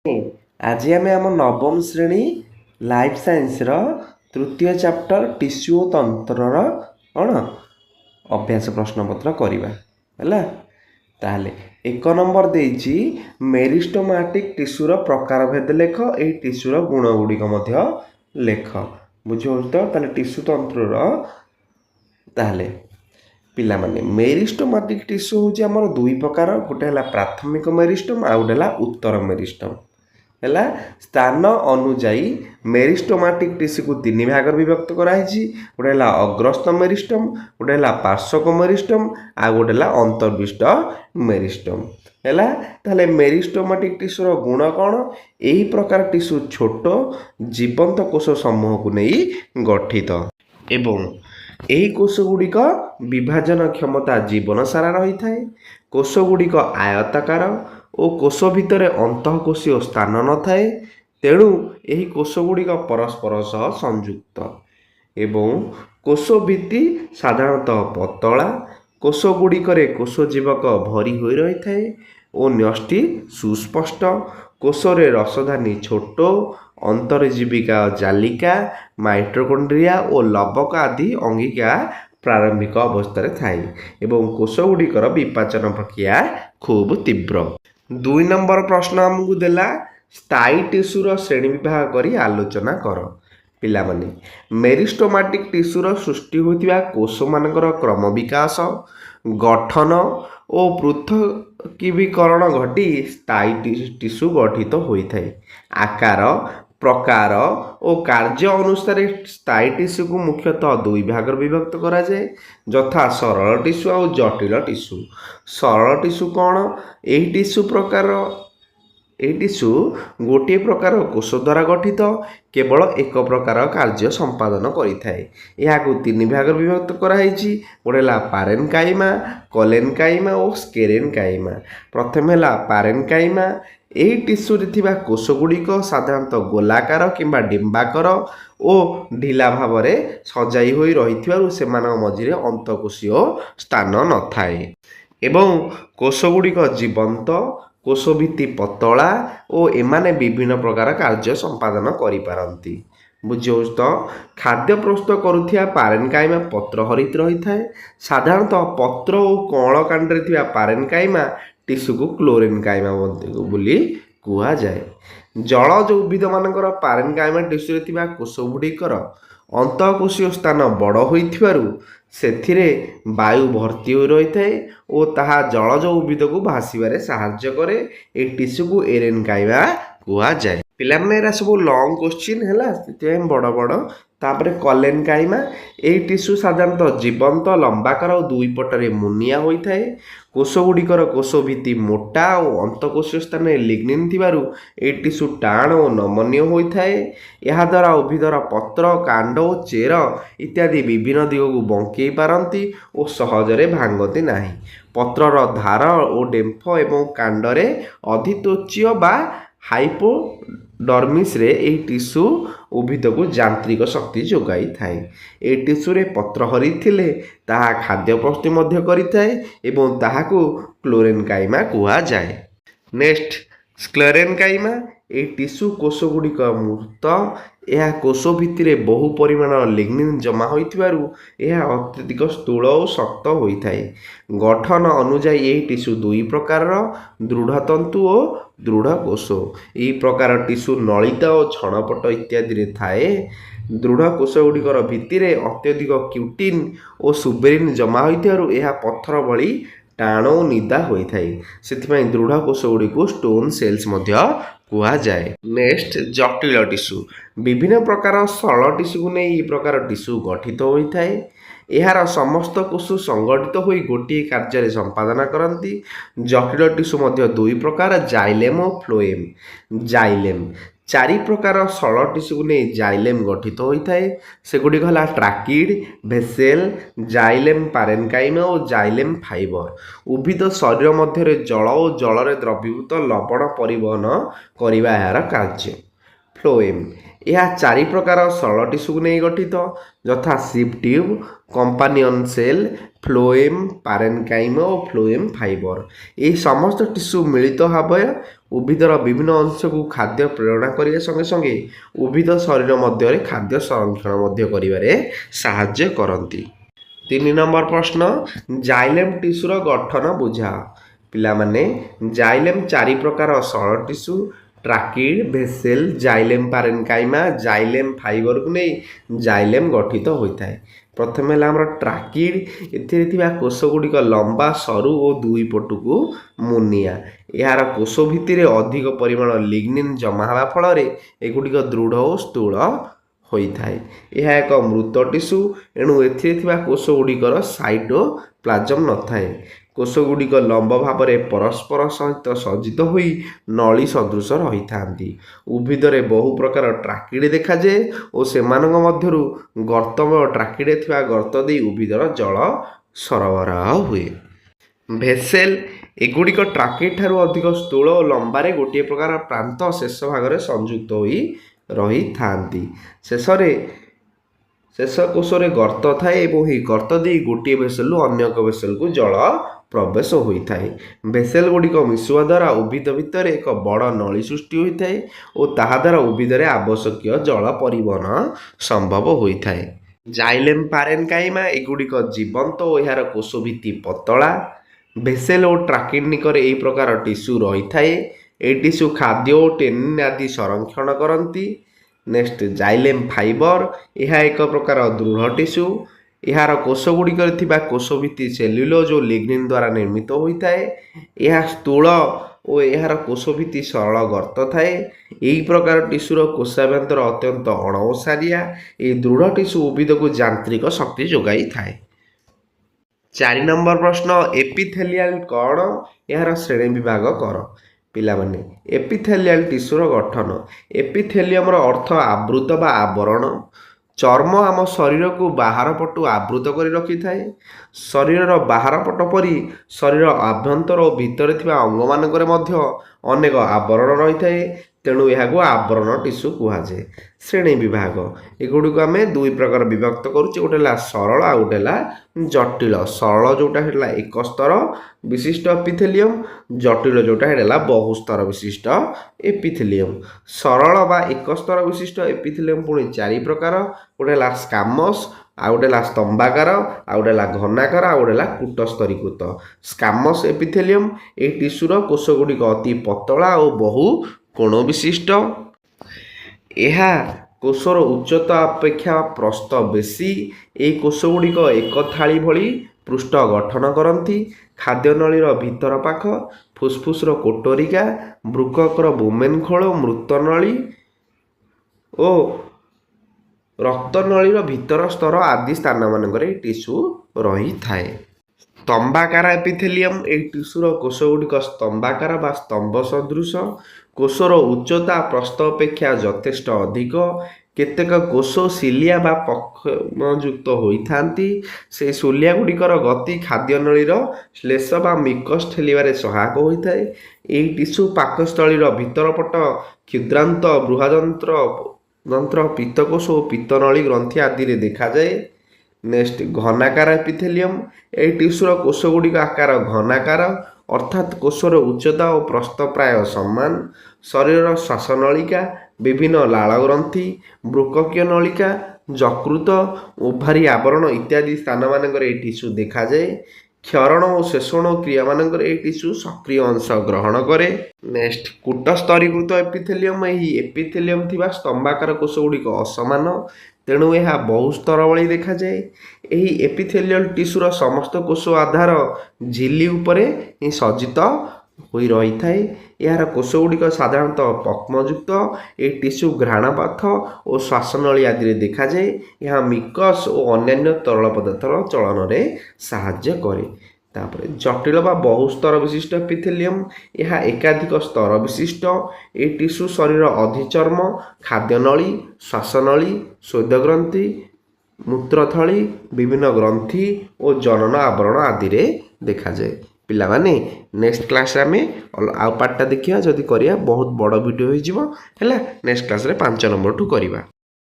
आज आम आम नवम श्रेणी लाइफ साइंस तृतीय चैप्टर टिश्यू और तंत्रर कौन अभ्यास प्रश्नपत्र करवा है। ताहले एक नंबर देइछि मेरिस्टोमाटिक टिश्यूर प्रकार भेद लेख ए टिश्यूर गुण गुड़िक लेख बुझ तो ताले टिश्यू तंत्रर ताहले पिला माने मेरिस्टोमाटिक टिश्यू हूँ आमर दुई प्रकार गोटे है प्राथमिक मेरिस्टम आ गोटे है उत्तर मेरिस्टम है। स्थान अनुजाई मेरिस्टोमाटिक टिश्यू को तीन भाग विभक्त कराई गोटे है अग्रस्थ मेरिस्टम गोटे है पार्श्वक मेरिस्टम आ गोटे है अंतर्विष्ट मेरिस्टम है। ताहले मेरिस्टोमाटिक टिश्यूर गुण कौन यही प्रकार टिश्यू छोट जीवंत कोष समूह को नहीं गठित एवं यही कोष गुड़िक विभाजन क्षमता जीवन सारा रही था। कोष गुड़िक आयताकार और कोष भितर अंतःकोशीय स्थान न थाए तेणु यही कोष गुड़िक परस्पर सह संयुक्त एवं कोष भित्ति साधारणतः पतला कोष गुड़िकरे कोष जीवक भरी हो रही थाए और न्यष्टि सुस्पष्ट कोषरे रसधानी छोट अंतर्जीविका जालिका माइटोकॉन्ड्रिया और लवक आदि अंगिका प्रारंभिक अवस्था थाए एवं कोष गुड़िकर विपाचन प्रक्रिया खूब तीव्र। 2 नंबर प्रश्न आमको देला स्थायी टिश्यूर श्रेणी विभाग करी आलोचना कर। पिला माने मेरिस्टोमाटिक टिश्यूर सृष्टि होतिबा कोष मानकर क्रम विकास गठन और पृथकीकरण घटी स्थायी टिश्यू गठित होता है। आकार प्रकार और कार्य अनुसार स्थायी टिश्यू को मुख्यतः दुई भाग विभक्त करा जाए यथा सरल टिश्यू और जटिल टिश्यू। सरल टिश्यू कौन यही टिश्यू प्रकार यही टिश्यू गोटे प्रकार कोष द्वारा गठित केवल एक प्रकार कार्य संपादन करिथाए। यहाकू तीन भाग विभक्त कराई गोटे है पारेनकाइमा कोलेनकाइमा और स्केरेनकाइमा। प्रथम है पारेनकाइमा यही टिश्यू रे कोष गुड़िक साधारणतः गोलाकार किंबा डिम्बाकार और ढिला भाव में सजाई हो रही से मझे अंतःकोशीय स्थान न थाए एवं कोष गुड़िक जीवंत कोष भित्ति पतला और एमाने विभिन्न प्रकार कार्य संपादन करिपारंती। बुझे तो खाद्य प्रस्तुत करुथिया पारेनकाइमा पत्र हरित रही था। साधारणतः पत्र और कण कांडे पारेनकाइमा टिश्यू को क्लोरेनकाइमा बोली कुआ जाए। जलज उद्भिद मानकर पारेनकाइमा टिश्यू रे कोष गुड़िकर अंतःकोशीय स्थान बड़ होइथिबारु सेथिरे वायु भर्ती हो रही थाए और ताहा जलज उद्भिद को भाषिबारे साहाय्य करे। ए टिश्यू को एरेनकाइमा कुआ जाए। पिला माने एरा सब लॉन्ग क्वेश्चन है बड़ बड़ तापर कोलेनकाइमा यही टिश्यू साधारणतः जीवंत लंबाकार और दुई पटरे मुनिया होता है। कोष गुड़िकर कोष भित्ति मोटा और अंतःकोशीय स्थान लिग्निन थिबारु ए टिश्यू टाण और नमनीय होता है। यह द्वारा उद्भिदर पत्र कांड और चेर इत्यादि विभिन्न दिग को बंकई पारती और सहजरे भांगती नहीं। पत्रर धार और डेम्फ एवं कांडरे अधित्वचीय बा हाइपोडर्मिस रे एही टिश्यू उद्भिद को यांत्रिक शक्ति जोगाई थाए। ए टिश्यू रे पत्र हरि थिले ताहा खाद्य प्रस्तुति मध्य करिथाए एवं ताहाकू क्लोरेनकाइमा कुआ जाए। नेक्स्ट स्क्लेरेनकाइमा ए टिश्यू कोष गुड़िक मूर्त यह कोष भित्तिरे बहु परिमाण लिग्निन जमा होइथिबारु यह अत्यधिक स्थूल और शक्त होइथाए। गठन अनुसार यही टिश्यू दुई प्रकार दृढ़ तंतु और दृढ़ कोष। यही प्रकार टिश्यू नलिता और छणपट इत्यादि रे थाए। दृढ़ कोष गुड़िकर भित्तिरे अत्यधिक क्यूटिन और सुबेरिन जमा होइथिबारु यह पत्थर भली टाण और निदा होता है। से दृढ़ कोष गुड़िक स्टोन सेल्स कुआ जाए। नेक्स्ट जटिल टिश्यू विभिन्न प्रकार सरल टिश्यू को नहीं प्रकार टिश्यू गठित होता है। यार समस्त कोष संगठित हो गोटे कार्य संपादन करती। जटिल टिश्यू मध्य दुई प्रकार जाइलेम और फ्लोएम। जाइलेम चारि प्रकार सरल टिश्यू को नहीं जाइलेम गठित होता है। सेगुड़िक है ट्राकिड भेसेल जाइलेम पारेनकाइमा और जाइलेम फाइबर। उद्भिद शरीर मध्य जल और जल द्रवीभूत लवण परिवहन करने यार कार्य। ଫ୍ଲୋଏମ୍। ଏହା 4 ପ୍ରକାର ସରଳ ଟିସ୍ୟୁକୁ ନେଇ ଗଠିତ, ଯଥା ସିପ୍ ଟ୍ୟୁବ୍, କମ୍ପାନିଅନ୍ ସେଲ୍, ଫ୍ଲୋଏମ୍, ପାରେନକାଇମ ଓ ଫ୍ଲୋଏମ୍ ଫାଇବର। ଏହି ସମସ୍ତ ଟିସ୍ୟୁ ମିଳିତ ଭାବେ ଉଦ୍ଭିଦର ବିଭିନ୍ନ ଅଂଶକୁ ଖାଦ୍ୟ ପ୍ରେରଣା କରିବା ସଙ୍ଗେ ସଙ୍ଗେ ଉଦ୍ଭିଦ ଶରୀର ମଧ୍ୟରେ ଖାଦ୍ୟ ସଂରକ୍ଷଣ ମଧ୍ୟ କରିବାରେ ସାହାଯ୍ୟ କରନ୍ତି। 3 ନମ୍ବର ପ୍ରଶ୍ନ, ଜାଇଲେମ୍ ଟିସ୍ୟୁର ଗଠନ ବୁଝାଅ। ପିଲାମାନେ, ଜାଇଲେମ୍ 4 ପ୍ରକାର ସରଳ ଟିସ୍ୟୁ ଟ୍ରାକିଡ୍, ଭେସେଲ୍, ଜାଇଲେମ୍ ପାରେନକାଇମା, ଜାଇଲେମ୍ ଫାଇବରକୁ ନେଇ ଜାଇଲେମ୍ ଗଠିତ ହୋଇଥାଏ। ପ୍ରଥମେ ହେଲା ଆମର ଟ୍ରାକିଡ୍। ଏଥିରେ ଥିବା କୋଷ ଗୁଡ଼ିକ ଲମ୍ବା, ସରୁ ଓ 2 ପଟକୁ ମୁନିଆ। ଏହାର କୋଷ ଭିତରେ ଅଧିକ ପରିମାଣ ଲିଗ୍ନିନ୍ ଜମା ହେବା ଫଳରେ ଏଗୁଡ଼ିକ ଦୃଢ଼ ଓ ସ୍ଥୂଳ ହୋଇଥାଏ। ଏହା ଏକ ମୃତ ଟିସ୍ୟୁ, ଏଣୁ ଏଥିରେ ଥିବା କୋଷ ଗୁଡ଼ିକର ସାଇଟୋପ୍ଲାଜମ୍ ନଥାଏ। କୋଷ ଗୁଡ଼ିକ ଲମ୍ବ ଭାବରେ ପରସ୍ପର ସହିତ ସଜ୍ଜିତ ହୋଇ ନଳୀ ସଦୃଶ ରହିଥାନ୍ତି। ଉଦ୍ଭିଦରେ ବହୁ ପ୍ରକାର ଟ୍ରାକିଡ୍ ଦେଖାଯାଏ ଓ ସେମାନଙ୍କ ମଧ୍ୟରୁ ଗର୍ତ୍ତମୟ ଟ୍ରାକିଡ୍ରେ ଥିବା ଗର୍ତ୍ତ ଦେଇ ଉଦ୍ଭିଦର ଜଳ ସରବରାହ ହୁଏ। ଭେସେଲ୍, ଏଗୁଡ଼ିକ ଟ୍ରାକିଡ୍ ଠାରୁ ଅଧିକ ସ୍ଥୂଳ ଓ ଲମ୍ବାରେ ଗୋଟିଏ ପ୍ରକାର ପ୍ରାନ୍ତ ଶେଷ ଭାଗରେ ସଂଯୁକ୍ତ ହୋଇ ରହିଥାନ୍ତି। ଶେଷ କୋଷରେ ଗର୍ତ୍ତ ଥାଏ ଏବଂ ଏହି ଗର୍ତ୍ତ ଦେଇ ଗୋଟିଏ ଭେସେଲରୁ ଅନ୍ୟ ଏକ ଭେସେଲକୁ ଜଳ ପ୍ରବେଶ ହୋଇଥାଏ। ଭେସେଲ୍ ଗୁଡ଼ିକ ମିଶିବା ଦ୍ୱାରା ଉଦ୍ଭିଦ ଭିତରେ ଏକ ବଡ଼ ନଳୀ ସୃଷ୍ଟି ହୋଇଥାଏ ଓ ତାହା ଦ୍ୱାରା ଉଦ୍ଭିଦରେ ଆବଶ୍ୟକୀୟ ଜଳ ପରିବହନ ସମ୍ଭବ ହୋଇଥାଏ। ଜାଇଲେମ୍ ପାରେନକାଇମା, ଏଗୁଡ଼ିକ ଜୀବନ୍ତ ଓ ଏହାର କୋଷ ଭିତ୍ତି ପତଳା। ଭେସେଲ୍ ଓ ଟ୍ରାକିଡ୍ ନିକଟରେ ଏହି ପ୍ରକାର ଟିସ୍ୟୁ ରହିଥାଏ। ଏହି ଟିସ୍ୟୁ ଖାଦ୍ୟ ଓ ଟେନିନ୍ ଆଦି ସଂରକ୍ଷଣ କରନ୍ତି। ନେକ୍ସଟ, ଜାଇଲେମ୍ ଫାଇବର, ଏହା ଏକ ପ୍ରକାର ଦୃଢ଼ ଟିସ୍ୟୁ। ଏହାର କୋଷ ଗୁଡ଼ିକରେ ଥିବା କୋଷ ଭିତ୍ତି ସେଲ୍ୟୁଲୋଜ୍ ଓ ଲିଗ୍ନିନ୍ ଦ୍ୱାରା ନିର୍ମିତ ହୋଇଥାଏ। ଏହା ସ୍ଥୂଳ ଓ ଏହାର କୋଷ ଭିତ୍ତି ସରଳ ଗର୍ତ୍ତ ଥାଏ। ଏହି ପ୍ରକାର ଟିସ୍ୟୁର କୋଷାଭ୍ୟନ୍ତର ଅତ୍ୟନ୍ତ ଅଣଓସାରିଆ। ଏହି ଦୃଢ଼ ଟିସ୍ୟୁ ଉଦ୍ଭିଦକୁ ଯାନ୍ତ୍ରିକ ଶକ୍ତି ଯୋଗାଇଥାଏ। 4 ନମ୍ବର ପ୍ରଶ୍ନ, ଏପିଥେଲିଆଲ୍ କ'ଣ? ଏହାର ଶ୍ରେଣୀ ବିଭାଗ କର। ପିଲାମାନେ, ଏପିଥେଲିଆଲ୍ ଟିସ୍ୟୁର ଗଠନ। ଏପିଥେଲିୟମର ଅର୍ଥ ଆବୃତ ବା ଆବରଣ। ଚର୍ମ ଆମ ଶରୀରକୁ ବାହାର ପଟୁ ଆବୃତ କରି ରଖିଥାଏ। ଶରୀରର ବାହାର ପଟ ପରି ଶରୀର ଆଭ୍ୟନ୍ତର ଓ ଭିତରେ ଥିବା ଅଙ୍ଗମାନଙ୍କରେ ମଧ୍ୟ ଅନେକ ଆବରଣ ରହିଥାଏ, ତେଣୁ ଏହାକୁ ଆବରଣ ଟିସ୍ୟୁ କୁହାଯାଏ। ଶ୍ରେଣୀ ବିଭାଗ, ଏଗୁଡ଼ିକୁ ଆମେ 2 ପ୍ରକାର ବିଭକ୍ତ କରୁଛେ, ଗୋଟେ ହେଲା ସରଳ ଆଉ ଗୋଟେ ହେଲା ଜଟିଳ। ସରଳ ଯେଉଁଟା ହେଲା ଏକ ସ୍ତର ବିଶିଷ୍ଟ ଏପିଥେଲିୟମ୍, ଜଟିଳ ଯେଉଁଟା ହେଲା ବହୁ ସ୍ତର ବିଶିଷ୍ଟ ଏପିଥେଲିୟମ୍। ସରଳ ବା ଏକ ସ୍ତର ବିଶିଷ୍ଟ ଏପିଥେଲିୟମ୍ ପୁଣି 4 ପ୍ରକାର, ଗୋଟେ ହେଲା ସ୍କାମସ୍, ଆଉ ଗୋଟେ ହେଲା ସ୍ତମ୍ଭାକାର, ଆଉ ଗୋଟେ ହେଲା ଘନାକାର, ଆଉ ଗୋଟେ ହେଲା କୂଟସ୍ତରୀକୃତ। ସ୍କାମସ୍ ଏପିଥେଲିୟମ୍, ଏହି ଟିସ୍ୟୁର କୋଷ ଗୁଡ଼ିକ ଅତି ପତଳା ଓ ବହୁ କୋଣ ବିଶିଷ୍ଟ। ଏହା କୋଷର ଉଚ୍ଚତା ଅପେକ୍ଷା ପ୍ରସ୍ଥ ବେଶୀ। ଏହି କୋଷ ଗୁଡ଼ିକ ଏକ ଥାଳି ଭଳି ପୃଷ୍ଠ ଗଠନ କରନ୍ତି। ଖାଦ୍ୟନଳୀର ଭିତର ପାଖ, ଫୁସଫୁସର କୋଟରିକା, ବୃକକର ବୁମେନ୍ ଖୋଳ, ମୃତନଳୀ ଓ ରକ୍ତନଳୀର ଭିତର ସ୍ତର ଆଦି ସ୍ଥାନମାନଙ୍କରେ ଏହି ଟିସ୍ୟୁ ରହିଥାଏ। ସ୍ତମ୍ଭାକାର ଏପିଥେଲିୟମ୍, ଏହି ଟିସ୍ୟୁର କୋଷ ଗୁଡ଼ିକ ସ୍ତମ୍ଭାକାର ବା ସ୍ତମ୍ଭ ସଦୃଶ। କୋଷର ଉଚ୍ଚତା ପ୍ରସ୍ଥ ଅପେକ୍ଷା ଯଥେଷ୍ଟ ଅଧିକ। କେତେକ କୋଷ ସିଲିଆ ବା ପକ୍ଷମଯୁକ୍ତ ହୋଇଥାନ୍ତି। ସେହି ସିଲିଆ ଗୁଡ଼ିକର ଗତି ଖାଦ୍ୟନଳୀର ଶ୍ଲେଷ ବା ମିକସ୍ ଠେଲିବାରେ ସହାୟକ ହୋଇଥାଏ। ଏହି ଟିସ୍ୟୁ ପାକସ୍ଥଳୀର ଭିତର ପଟ, କ୍ଷୁଦ୍ରାନ୍ତ, ବୃହଦନ୍ତ୍ର, ପିତ୍ତକୋଷ ଓ ପିତ୍ତନଳୀ ଗ୍ରନ୍ଥି ଆଦିରେ ଦେଖାଯାଏ। ନେକ୍ସଟ, ଘନାକାର ଏପିଥେଲିୟମ୍, ଏହି ଟିସ୍ୟୁର କୋଷ ଗୁଡ଼ିକ ଆକାର ଘନାକାର, ଅର୍ଥାତ୍ କୋଷର ଉଚ୍ଚତା ଓ ପ୍ରସ୍ଥ ପ୍ରାୟ ସମାନ। ଶରୀରର ଶ୍ୱାସନଳିକା, ବିଭିନ୍ନ ଲାଳଗ୍ରନ୍ଥି, ବୃକକୀୟ ନଳିକା, ଯକୃତ, ଓଭାରି ଆବରଣ ଇତ୍ୟାଦି ସ୍ଥାନମାନଙ୍କରେ ଏହି ଟିସ୍ୟୁ ଦେଖାଯାଏ। କ୍ଷରଣ ଓ ଶୋଷଣ କ୍ରିୟାମାନଙ୍କରେ ଏହି ଟିସ୍ୟୁ ସକ୍ରିୟ ଅଂଶ ଗ୍ରହଣ କରେ। ନେକ୍ସଟ, କୂଟସ୍ତରୀକୃତ ଏପିଥେଲିୟମ୍, ଏହି ଏପିଥେଲିୟମ୍ ଥିବା ସ୍ତମ୍ଭାକାର କୋଷ ଗୁଡ଼ିକ ଅସମାନ, ତେଣୁ ଏହା ବହୁ ସ୍ତର ଭଳି ଦେଖାଯାଏ। ଏହି ଏପିଥେଲିୟଲ୍ ଟିସ୍ୟୁର ସମସ୍ତ କୋଷ ଆଧାର ଝିଲ୍ଲି ଉପରେ ହିଁ ସଜ୍ଜିତ ହୋଇ ରହିଥାଏ। ଏହାର କୋଷ ଗୁଡ଼ିକ ସାଧାରଣତଃ ପକ୍ଷ୍ମଯୁକ୍ତ। ଏହି ଟିସ୍ୟୁ ଘ୍ରାଣପଥ ଓ ଶ୍ୱାସନଳୀ ଆଦିରେ ଦେଖାଯାଏ। ଏହା ମିକସ୍ ଓ ଅନ୍ୟାନ୍ୟ ତରଳ ପଦାର୍ଥର ଚଳନରେ ସାହାଯ୍ୟ କରେ। ତାପରେ ଜଟିଳ ବା ବହୁ ସ୍ତର ବିଶିଷ୍ଟ ଏପିଥେଲିୟମ୍, ଏହା ଏକାଧିକ ସ୍ତର ବିଶିଷ୍ଟ। ଏହି ଟିସ୍ୟୁ ଶରୀର ଅଧିଚର୍ମ, ଖାଦ୍ୟନଳୀ, ଶ୍ୱାସନଳୀ, ସ୍ୱେଦଗ୍ରନ୍ଥି, ମୂତ୍ରଥଳି, ବିଭିନ୍ନ ଗ୍ରନ୍ଥି ଓ ଜନନ ଆବରଣ ଆଦିରେ ଦେଖାଯାଏ। ପିଲାମାନେ ନେକ୍ସଟ କ୍ଲାସ୍ରେ ଆମେ ଆଉ ପାର୍ଟଟା ଦେଖିବା ଯଦି କରିବା ବହୁତ ବଡ଼ ଭିଡ଼ିଓ ହୋଇଯିବ ହେଲା ନେକ୍ସଟ କ୍ଲାସ୍ରେ 5 ନମ୍ବରଠୁ କରିବା।